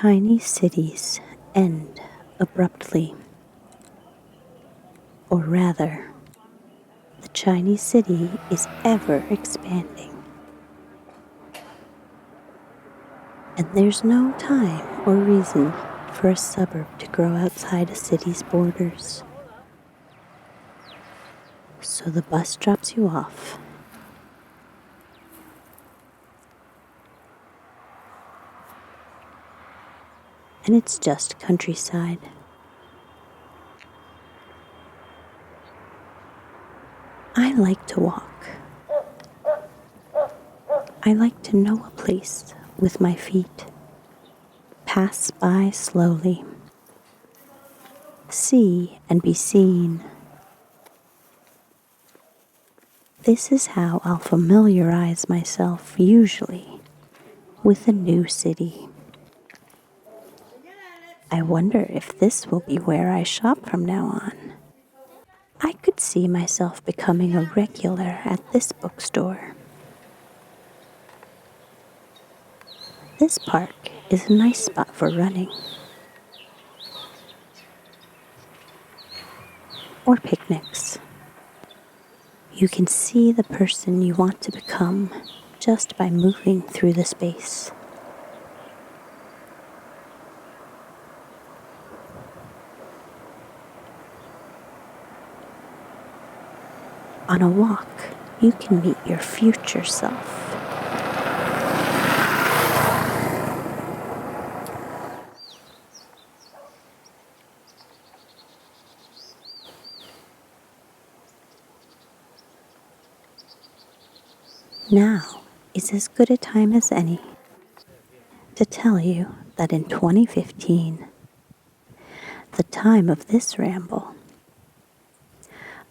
Chinese cities end abruptly. Or rather, the Chinese city is ever expanding. And there's no time or reason for a suburb to grow outside a city's borders. So the bus drops you off. And it's just countryside. I like to walk. I like to know a place with my feet. Pass by slowly. See and be seen. This is how I'll familiarize myself usually with a new city. I wonder if this will be where I shop from now on. I could see myself becoming a regular at this bookstore. This park is a nice spot for running. Or picnics. You can see the person you want to become just by moving through the space. On a walk, you can meet your future self. Now is as good a time as any to tell you that in 2015, the time of this ramble,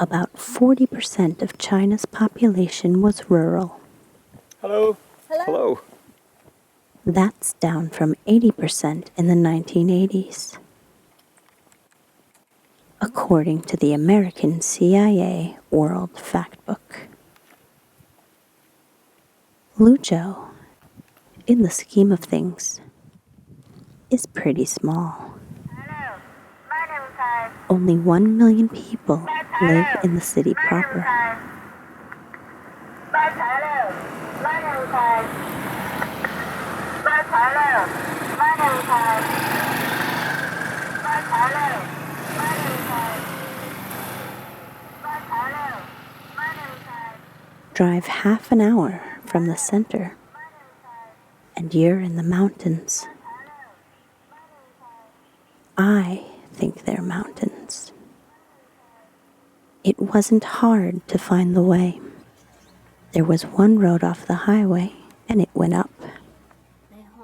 about 40% of China's population was rural. Hello. Hello. That's down from 80% in the 1980s. According to the American CIA World Factbook. Luzhou, in the scheme of things, is pretty small. Only 1 million people live in the city proper. Drive half an hour from the center, and you're in the mountains. I think they're mountains. It wasn't hard to find the way. There was one road off the highway, and it went up.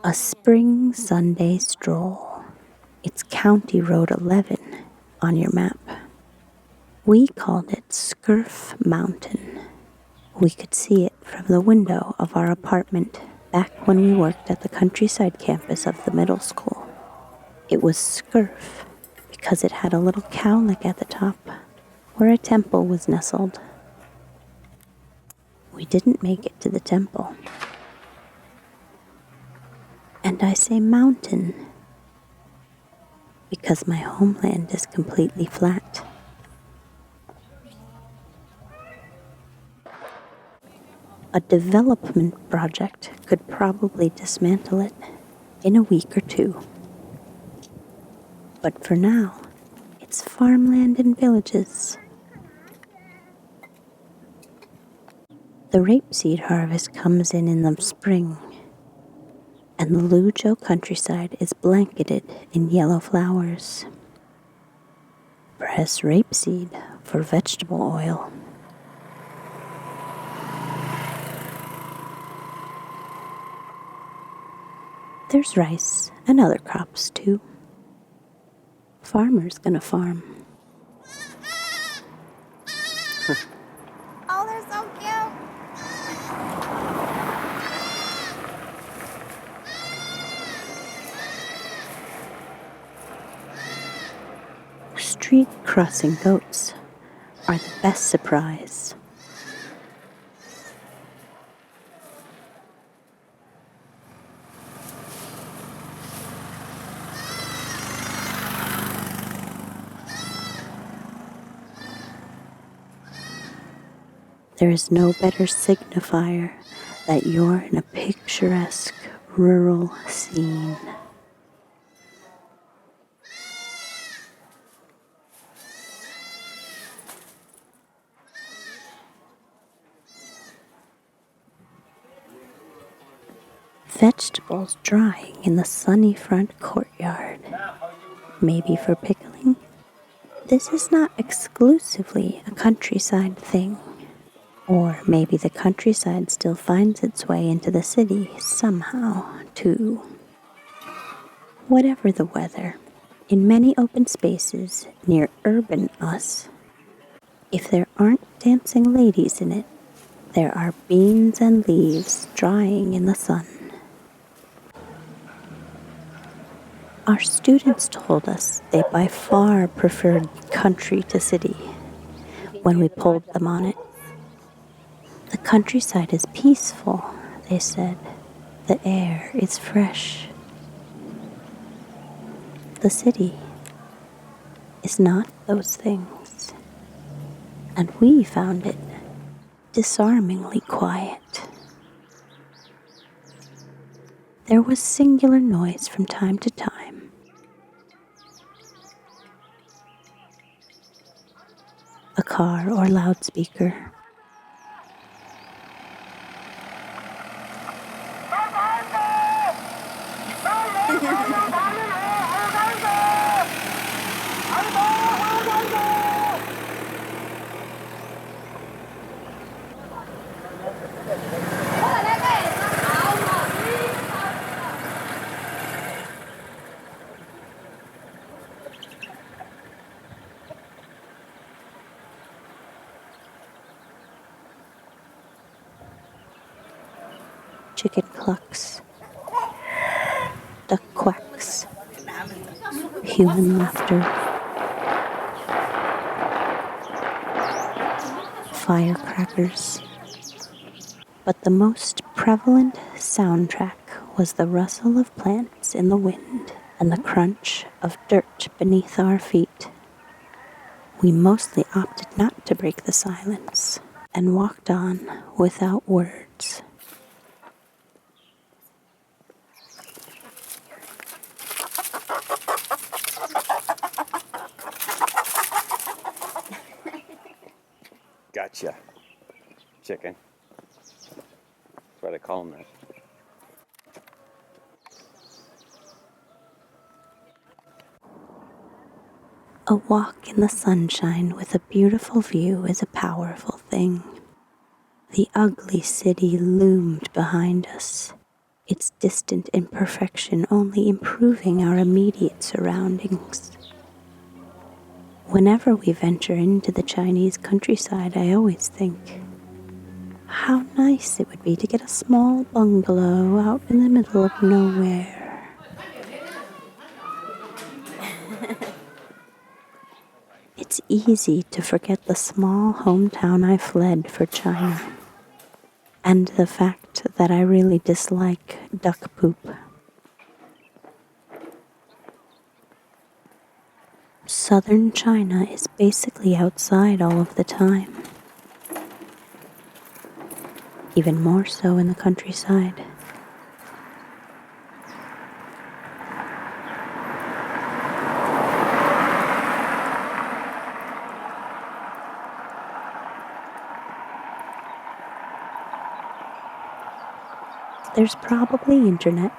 A spring Sunday stroll. It's County Road 11 on your map. We called it Skiff Mountain. We could see it from the window of our apartment back when we worked at the countryside campus of the middle school. It was Skiff because it had a little cowlick at the top where a temple was nestled. We didn't make it to the temple. And I say mountain because my homeland is completely flat. A development project could probably dismantle it in a week or two. But for now, it's farmland and villages. The rapeseed harvest comes in the spring, and the Luzhou countryside is blanketed in yellow flowers. Press rapeseed for vegetable oil. There's rice and other crops too. Farmer's gonna farm. Oh, they're so cute. Street crossing goats are the best surprise. There is no better signifier that you're in a picturesque rural scene. Vegetables drying in the sunny front courtyard, maybe for pickling. This is not exclusively a countryside thing. Or maybe the countryside still finds its way into the city somehow, too. Whatever the weather, in many open spaces near urban us, if there aren't dancing ladies in it, there are beans and leaves drying in the sun. Our students told us they by far preferred country to city when we polled them on it. The countryside is peaceful, they said. The air is fresh. The city is not those things. And we found it disarmingly quiet. There was singular noise from time to time. A car or loudspeaker. Chicken clucks, duck quacks, human laughter, firecrackers. But the most prevalent soundtrack was the rustle of plants in the wind and the crunch of dirt beneath our feet. We mostly opted not to break the silence and walked on without words. Gotcha. Chicken. That's why they call them that. A walk in the sunshine with a beautiful view is a powerful thing. The ugly city loomed behind us, its distant imperfection only improving our immediate surroundings. Whenever we venture into the Chinese countryside, I always think, how nice it would be to get a small bungalow out in the middle of nowhere. It's easy to forget the small hometown I fled for China, and the fact that I really dislike duck poop. Southern China is basically outside all of the time, even more so in the countryside. There's probably internet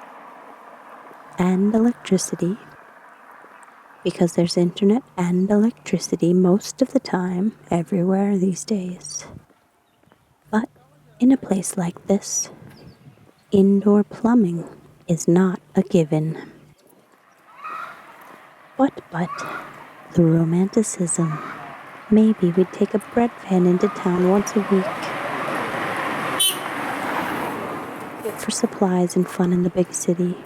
and electricity, because there's internet and electricity most of the time everywhere these days. But in a place like this, indoor plumbing is not a given. But, the romanticism. Maybe we'd take a bread van into town once a week for supplies and fun in the big city.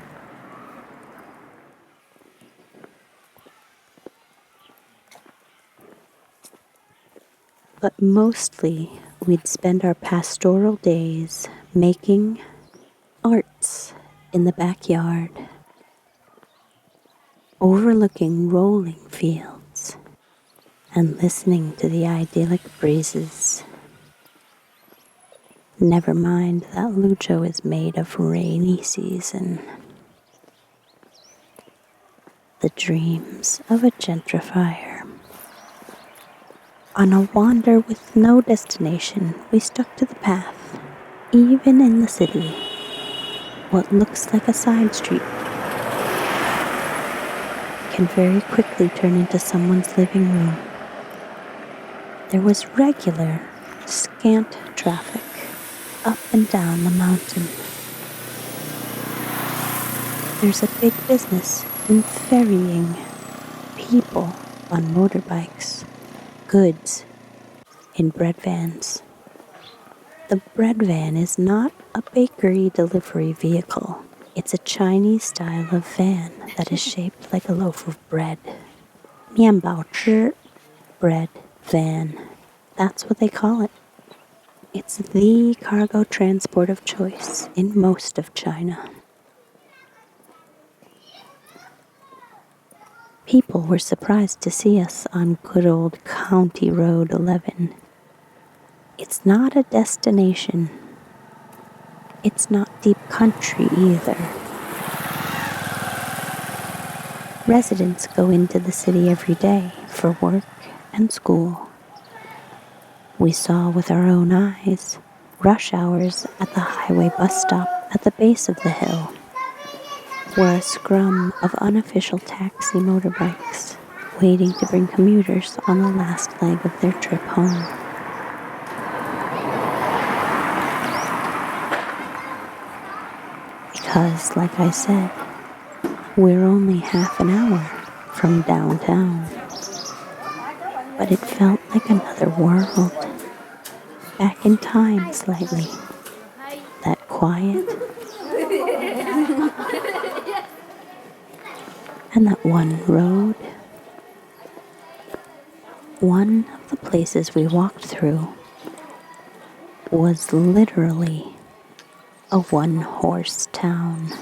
But mostly, we'd spend our pastoral days making arts in the backyard, overlooking rolling fields and listening to the idyllic breezes. Never mind that Luzhou is made of rainy season. The dreams of a gentrifier. On a wander with no destination, we stuck to the path. Even in the city, what looks like a side street can very quickly turn into someone's living room. There was regular, scant traffic up and down the mountain. There's a big business in ferrying people on motorbikes, goods in bread vans. The bread van is not a bakery delivery vehicle. It's a Chinese style of van that is shaped like a loaf of bread. 面包车 bread van. That's what they call it. It's the cargo transport of choice in most of China. People were surprised to see us on good old County Road 11. It's not a destination. It's not deep country either. Residents go into the city every day for work and school. We saw with our own eyes rush hours at the highway bus stop at the base of the hill, where a scrum of unofficial taxi motorbikes waiting to bring commuters on the last leg of their trip home. Because, like I said, we're only half an hour from downtown. But it felt like another world. Back in time slightly. That quiet. And that one road. One of the places we walked through was literally a one-horse town.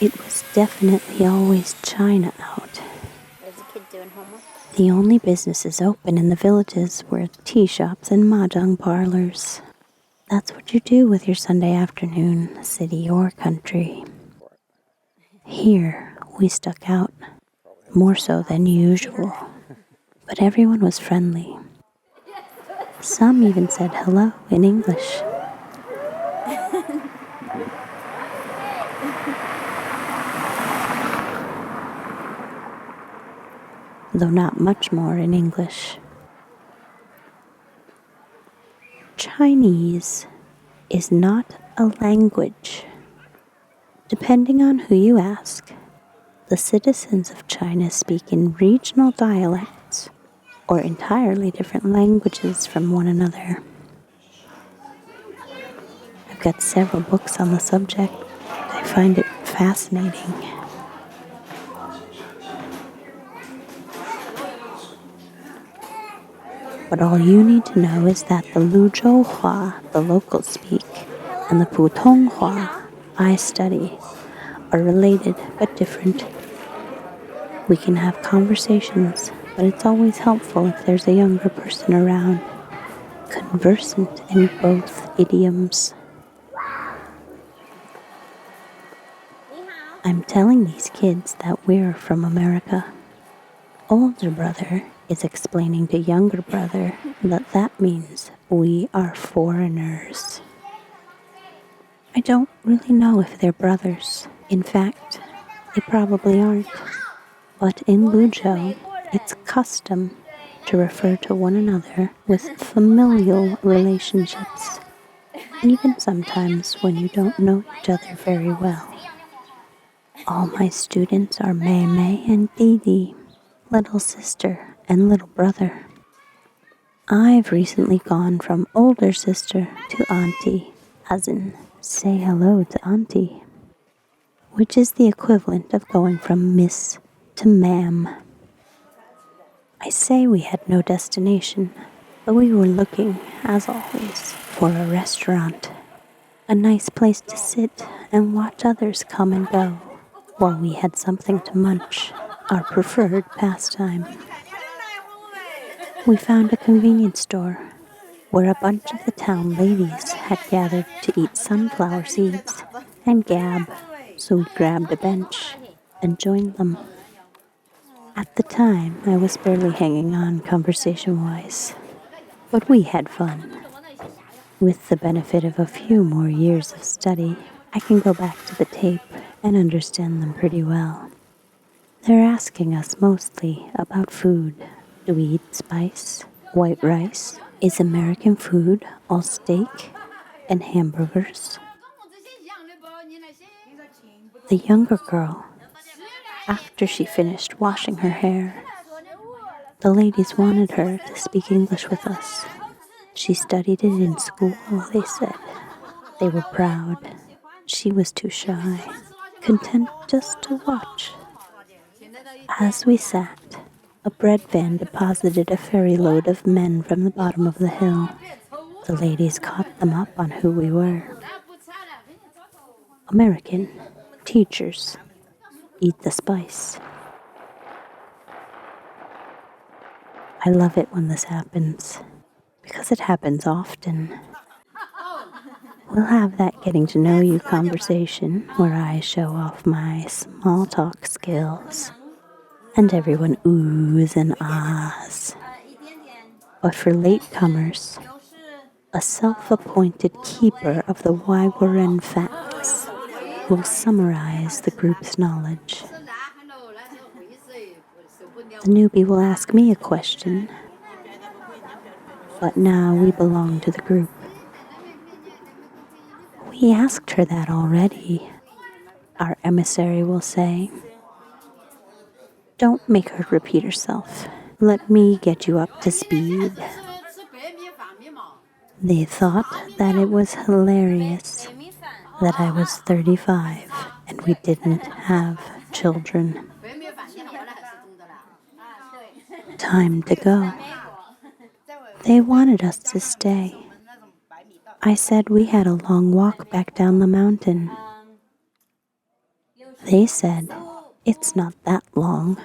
It was definitely always China out. Is the kid doing homework? The only businesses open in the villages were tea shops and mahjong parlors. That's what you do with your Sunday afternoon, city or country. Here, we stuck out, more so than usual. But everyone was friendly. Some even said hello in English. Though not much more in English. Chinese is not a language. Depending on who you ask, the citizens of China speak in regional dialects or entirely different languages from one another. I've got several books on the subject. I find it fascinating. But all you need to know is that the Luzhou Hua, the locals speak, and the Putong Hua, I study, are related but different. We can have conversations, but it's always helpful if there's a younger person around, conversant in both idioms. I'm telling these kids that we're from America. Older brother is explaining to younger brother that means we are foreigners. I don't really know if they're brothers. In fact, they probably aren't. But in Luzhou, it's custom to refer to one another with familial relationships, even sometimes when you don't know each other very well. All my students are Mei and Didi, little sister and little brother. I've recently gone from older sister to auntie, as in say hello to auntie, which is the equivalent of going from miss to ma'am. I say we had no destination, but we were looking, as always, for a restaurant, a nice place to sit and watch others come and go, while we had something to munch, our preferred pastime. We found a convenience store where a bunch of the town ladies had gathered to eat sunflower seeds and gab, so we grabbed a bench and joined them. At the time, I was barely hanging on conversation-wise, but we had fun. With the benefit of a few more years of study, I can go back to the tape and understand them pretty well. They're asking us mostly about food. Do we eat spice? White rice? Is American food all steak and hamburgers? The younger girl, after she finished washing her hair, the ladies wanted her to speak English with us. She studied it in school, they said. They were proud. She was too shy, content just to watch. As we sat, a bread van deposited a ferry load of men from the bottom of the hill. The ladies caught them up on who we were. American teachers eat the spice. I love it when this happens, because it happens often. We'll have that getting to know you conversation where I show off my small talk skills, and everyone oohs and ahs. But for latecomers, a self-appointed keeper of the 𝗖𝗵cie facts will summarize the group's knowledge. The newbie will ask me a question, but now we belong to the group. We asked her that already, our emissary will say. Don't make her repeat herself. Let me get you up to speed. They thought that it was hilarious that I was 35 and we didn't have children. Time to go. They wanted us to stay. I said we had a long walk back down the mountain. They said it's not that long.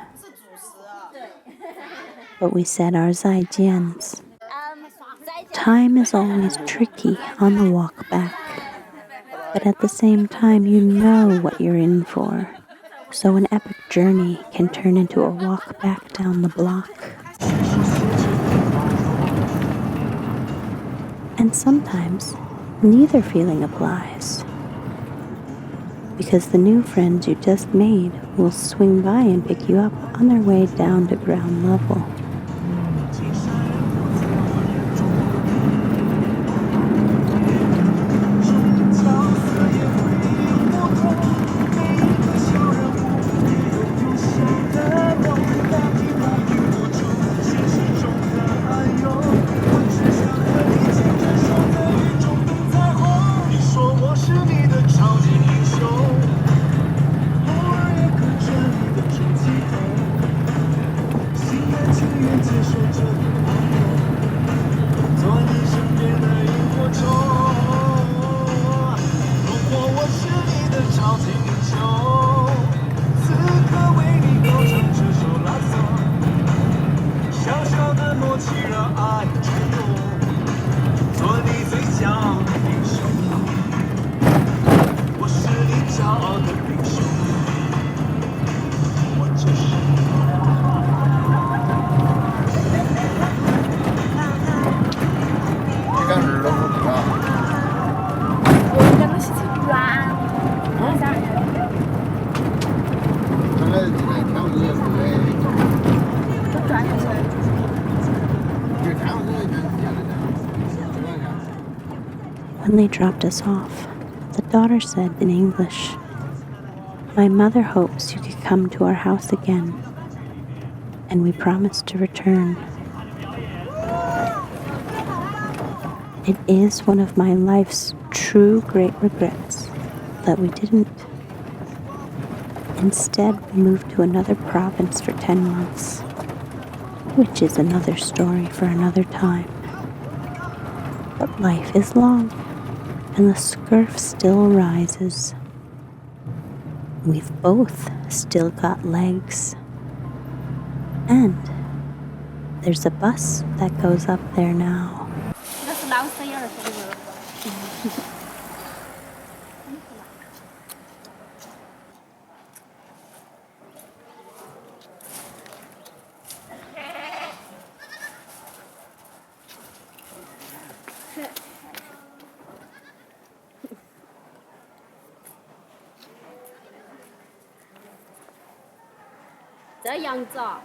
But we said our 再见s. Time is always tricky on the walk back, but at the same time you know what you're in for, so an epic journey can turn into a walk back down the block. And sometimes neither feeling applies, because the new friends you just made will swing by and pick you up on their way down to ground level. When they dropped us off, the daughter said in English, "My mother hopes you could come to our house again," and we promised to return. It is one of my life's true great regrets that we didn't. Instead, we moved to another province for 10 months, which is another story for another time. But life is long, and the scurf still rises. We've both still got legs, and There's a bus that goes up there now. 这是老师眼儿是不是？这样子啊。